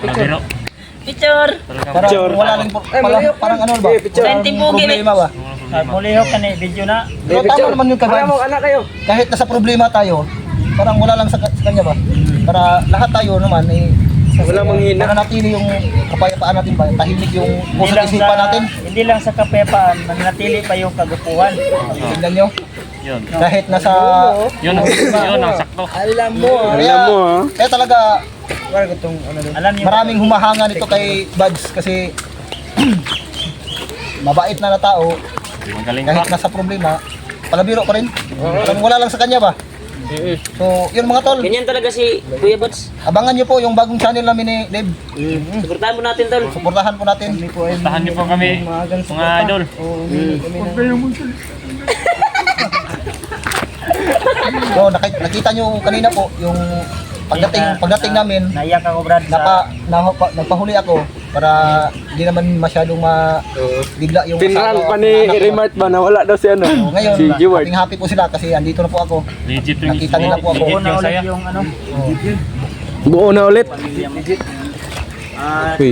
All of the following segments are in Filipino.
Mabiro. Picture. Parang wala lang parang ano ba? Problema ba? Mulihok ka ni video na. Pero tama naman yung kaban. Kahit nasa problema tayo, parang wala lang sa kanya ba? Para lahat tayo naman eh wala manghina. Mananatili yung kapayapaan natin ba? Tahimik yung puso't isipan natin. Hindi lang sa kapayapaan, mananatili pa yung kagupuhan. Tingnan nyo. Yun. Kahit nasa Yun ang sakto. Alam mo kaya talaga Alam niyo, maraming humahanga nito kay Buds kasi mabait na tao Magaling kahit pa. nasa problema, palabiro pa rin. Parang wala lang sa kanya ba? So, yun mga tol, Ganyan talaga si Kuya Bots. abangan nyo po yung bagong channel namin ni Dave. Suportahan mo natin, tol. Suportahan po natin. Tahan niyo po kami, mga idol. So, nakita nyo kanina po yung pagdating namin, naiyak ako Brad sa nagpahuli ako para hindi naman masyadong bigla yung Pinral asawa pa at ni anak ko. Remark ba na wala daw si ano? So, ngayon, Si Jeward. happy po sila kasi andito na po ako. Legit yung Nakita nila po ako. legit una yung ulit saya. yung ano. Buo na ulit. Ah, Uy.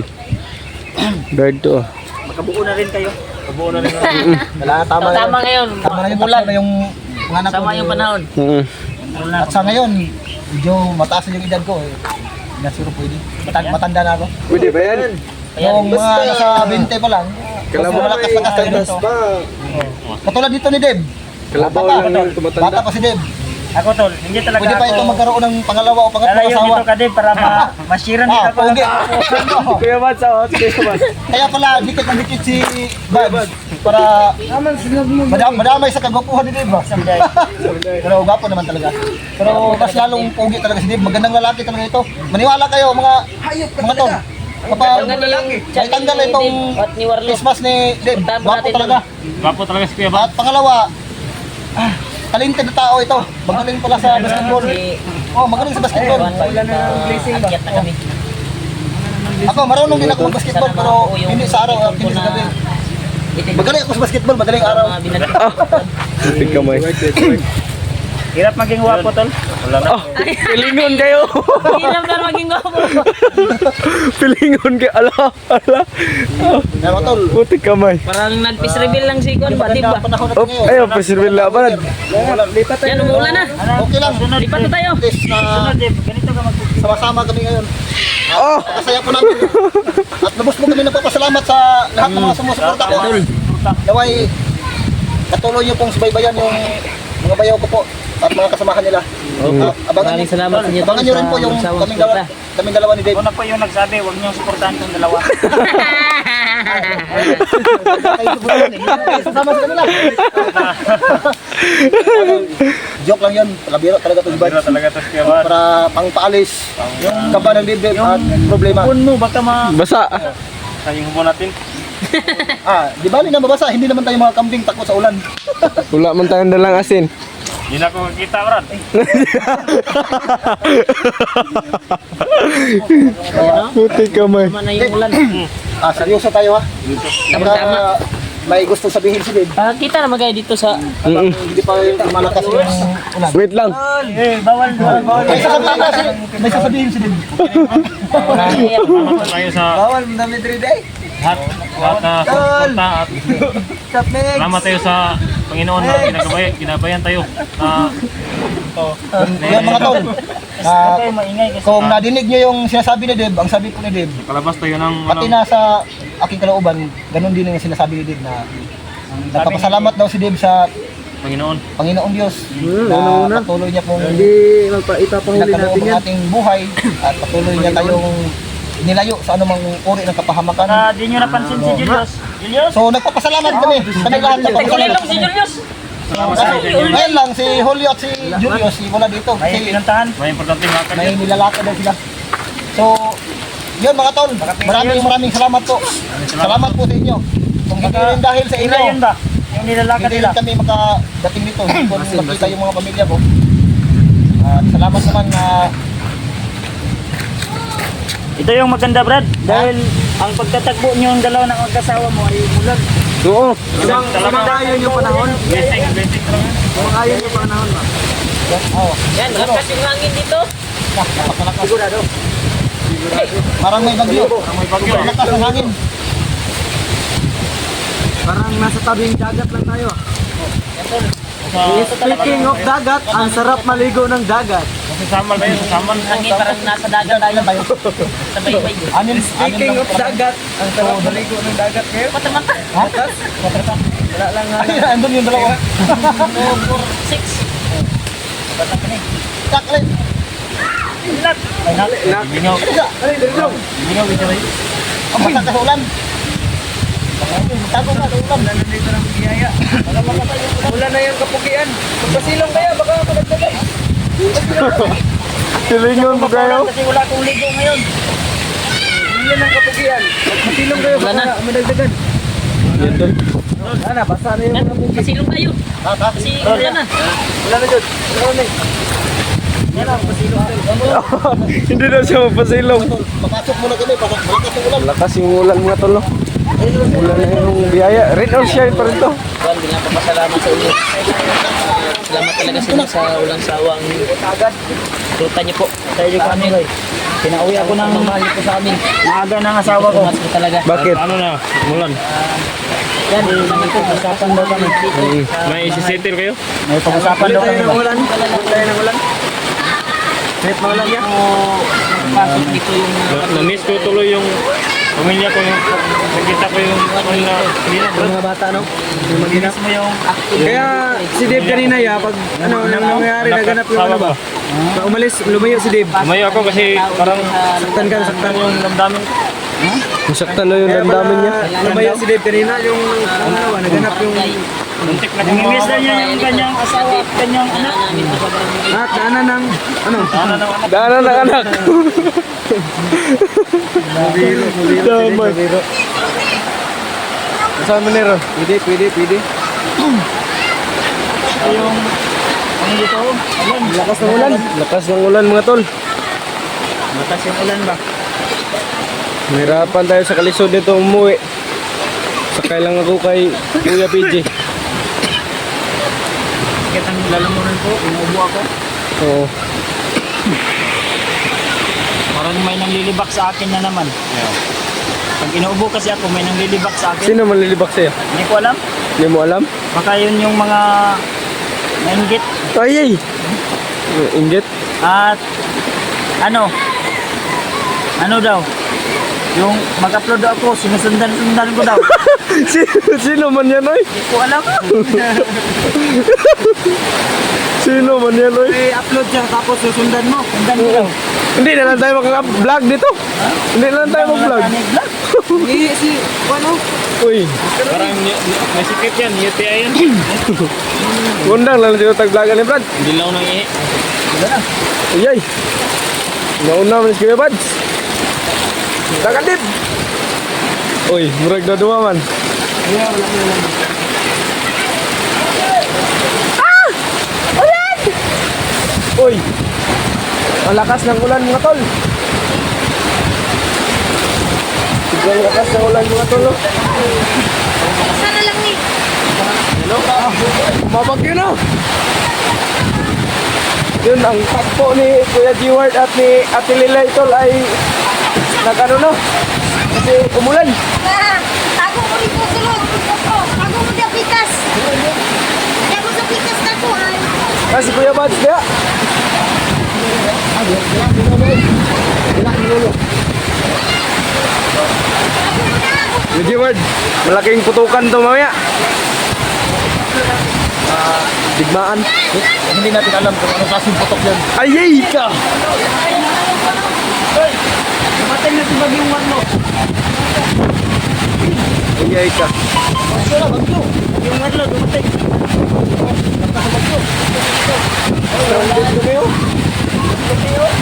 Guard to. makabuo na rin kayo. Wala, tama na. Tama ngayon. Tama na yung Umulan. na yung mga anak ko. Sama yung panahon. At sa ngayon, medyo mataas na yung edad ko eh. Hindi na siguro pwede. Matanda na ako. Pwede ba yan? Yung mga nasa 20 pa lang, Kalabaw malakas tayo dito. Katulad dito ni Deb. Kalabaw Bata lang yung pa. tumatanda. Bata pa si Deb. Ako tol, hindi talaga Pwede pa ito ako. magkaroon ng pangalawa o pangatlong Lalayo asawa. dito ka din para masiran dito ako. Pogi. Kuya Mads, Kuya Mads. Kaya pala, dikit na dikit si Buds para madamay sa kagwapuhan ni Deb. Pero gwapo naman talaga. Pero mas lalong pogi talaga si Deb. Magandang lalaki talaga ito. Maniwala kayo mga tol. Kapag may tanggal na itong At ni Warlo. Christmas ni Deb, Puntahan mo gwapo natin talaga. Gwapo talaga si Kuya Bal. At pangalawa, talented na tao ito. Magaling pala sa basketball. Oh, magaling sa basketball. Akyat na kami. Ako, marunong din ako mag-basketball pero hindi sa araw at hindi sa gabi. Magaling ako sa basketball, madaling araw. Mga binag- Tig kamay. Hirap maging wapo tol. Pilingon kayo. Hirap na maging gwapo. Pilingon kayo. Ala. Kaya tol, Putik kamay. Parang nag-peace reveal lang si Kon, di ba? panahon Oh, natin ngayon. ayaw, preservin laban. Yan, umuulan na. Okay lang. Lipat na tayo. At least na Sunod Dave, ganito ka mag-video. sama-sama kami ngayon. Oh! Kasaya po namin. At lubos po kami nagpapasalamat sa lahat ng mga sumusuporta ko. Naway, katuloy niyo pong subaybayan yung mga bayaw ko po at mga kasamahan nila. Abangan Maraming salamat sa inyo. Abangan niyo rin po yung kaming dalawa ni Dave. Una po yung nagsabi, huwag niyo suportahan tong dalawa. Sasama sa kanila. Joke lang yun. Palabiro talaga ito. Pero talaga to si Kuya Bal. Para pangpaalis yung kaba ng dibdib at problema. Pun mo, baka Basa. Sayang mo natin. Di bali na mabasa. Hindi naman tayo mga kambing takot sa ulan. Wala man tayong dalang asin. Hindi na ako makita, Brad. Putik kamay. Tama na yung ulan. Seryoso tayo ha. Tama-tama. May gusto sabihin si Dave. Kita naman kayo dito sa... Hindi pa malakas yung ulan. Wait lang. bawal. May sasabihin si Dave. Salamat tayo sa Bawal, madami 3 day. lahat na suporta at salamat tayo sa Panginoon na ginabayan tayo na Yan mga tol. Kayo maingay kasi. Kung nadinig nyo yung sinasabi ni Dave, ang sabi po ni Dave, kalabas tayo ng pati na sa aking kalooban, ganun din yung sinasabi ni Dave na nagpapasalamat daw si Dave sa Panginoon. Panginoon Diyos na patuloy niya pong Ipapahuli nagkaloob ang ating buhay at patuloy niya tayong nilayo sa anumang uri ng kapahamakan. Di nyo napansin si Julius. Julius? So nagpapasalamat kami. Kami lahat Nagkulilong si Julius. Ngayon lang, si Julio at si Julius, wala dito. May Kasi pinuntahan. May importante nga ka may nilalakad daw sila. So, yun mga tol, maraming salamat po. Salamat po sa inyo. Kung hindi rin dahil sa inyo, Ila yun ba? Yung nilalakad hindi nila. rin kami makadating dito. Hindi ko makita yung mga pamilya ko. At salamat naman na Ito yung maganda Brad. Dahil ang pagtatagbo nyo yung dalawa ng magkasawa mo ay mulan. Oo. Kumakayon yung panahon. basic lang yan. Kumakayon yung panahon ba? Yan, lakas yung hangin dito. napakalakas. Sigurado. Parang may bagyo. May bagyo. Ang lakas ng hangin. Parang nasa tabing dagat lang tayo. Sa Speaking of dagat, ang sarap maligo ng dagat. saman tayo, sa saman. Hangin parang nasa dagat tayo. Sa baybay. Speaking of dagat, ang sarap maligo ng dagat ngayon. Mata-mata. Wala lang nga. Ay, andun yung dalawa. 6. Taklit. Bingaw. Bingaw, ito rin. Ang basa sa ulan. Tago ka sa ulan. Nandito ng biyaya. Wala na yung kapugian. Magpasilong kaya, baka madagdagan. Silingon mo kayo? Kasi wala akong ligo ngayon. Hindi ng kapugian. Magpasilong kayo, Wala baka na. madagdagan. Wala na, basa na yung kapugian. Masilong tayo. Kasi wala na. Wala na dyan. Wala na. Hindi na siya magpasilong. Papasok muna kami. Malakas ang ulan. Lakas yung ulan mga tolo. Ulan na yung biyaya. Rain or shine pa rin to. Juan, pinapapasalamat sa inyo. Salamat talaga sa inyo sa ulang sawang tuta niyo po. Tayo ko kami. Pinauwi ako ng Mahal niyo po sa amin. maaga ng asawa ko. Salamat po talaga. Bakit? Ano na, mulan. Yan, kami po. Usapan daw kami. May isisettle kayo? May pag-usapan daw kami. ulan. Tayo ng ulan. Kahit maulan yan. Pasok dito yung Na-miss ko tuloy yung pamilya ko, yung nakita ko yung kanila. Mga bata, no? Yung mag-inap. Mo yung Kaya si Dave kanina ya, pag ano, nang nangyari, naganap yung ano ba? Pag umalis, lumayo si Dave. Lumayo ako kasi parang Saktan ka, saktan. yung damdamin ko. Nasaktan na yung damdamin niya. Lumayo si Dave kanina, yung ano, naganap yung... Muntik na Namimiss na niya yung kanyang asawa at kanyang anak. namin po sa barangay. At daanan ng, ano? Daanan ng anak. Mabiro, mabiro. Saan mo nero? Pwede. Yung ano dito? Ulan. Lakas ng ulan. Lakas ng ulan mga tol. Matas yung ulan ba? Mahirapan tayo sa kalisod nito umuwi. Sakay lang ako kay Kuya PJ. Bakit ang lalamunan ko? Inuubo ako. Oo. Parang may nanglilibak sa akin na naman. Pag inuubo kasi ako, may nanglilibak sa akin. Sino manlilibak sa'yo? Hindi ko alam. Hindi mo alam? Baka yun yung mga nainggit. Ay! Inggit? At ano daw? Yung mag-upload daw ako, sinusundan ko daw. Sino man yan, oy? Hindi ko alam. Sino man yan, oy? I-upload siya tapos susundan mo. Sundan ko daw. Hindi na lang tayo mag-vlog dito. Hindi na lang tayo mag-vlog. Si, ano? Uy, Parang may sikip yan, UTI yan. gundang lang sila tag-vlogan ni Brad. Hindi lang nang ihi. Uyay. Nauna man si Kuya Bads. Nakadip. Uy, murag na duwa man. Ulan! Uy, ang lakas ng ulan mga tol. Sobrang lakas ng ulan mga tol. Oh. Sana lang ni. Mabagyo na. Yun, ang takpo ni Kuya G-Ward at ni Ate Lilay tol ay nagano na. Kasi umulan. Tago mo rin po sulod. Tago mo dyan pitas. Tago sa pitas na to. Kasi Kuya Bads dia. Kuya G-Ward, malaking putukan to mamaya. Digmaan. Hindi natin alam kung anong klaseng putok yan. Ayay ka! Matay na si Bagyong Marlo. Ayay ka. Yung Marlo, dumatay.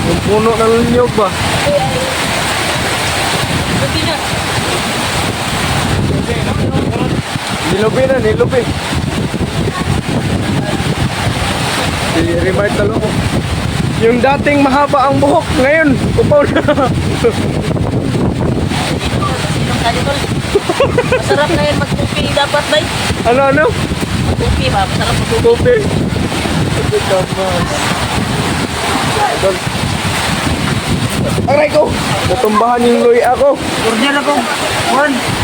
Yung puno ng linyog ba? Nilupi na, nilupi. Si Remart talo ko. Yung dating mahaba ang buhok, ngayon, upaw na. Masarap na yan magtupi dapat, bay. Ano? Magtupi ba? Masarap magtupi. Tupi. Aray ko! Natumbahan yung luya ako. Order ako. Juan.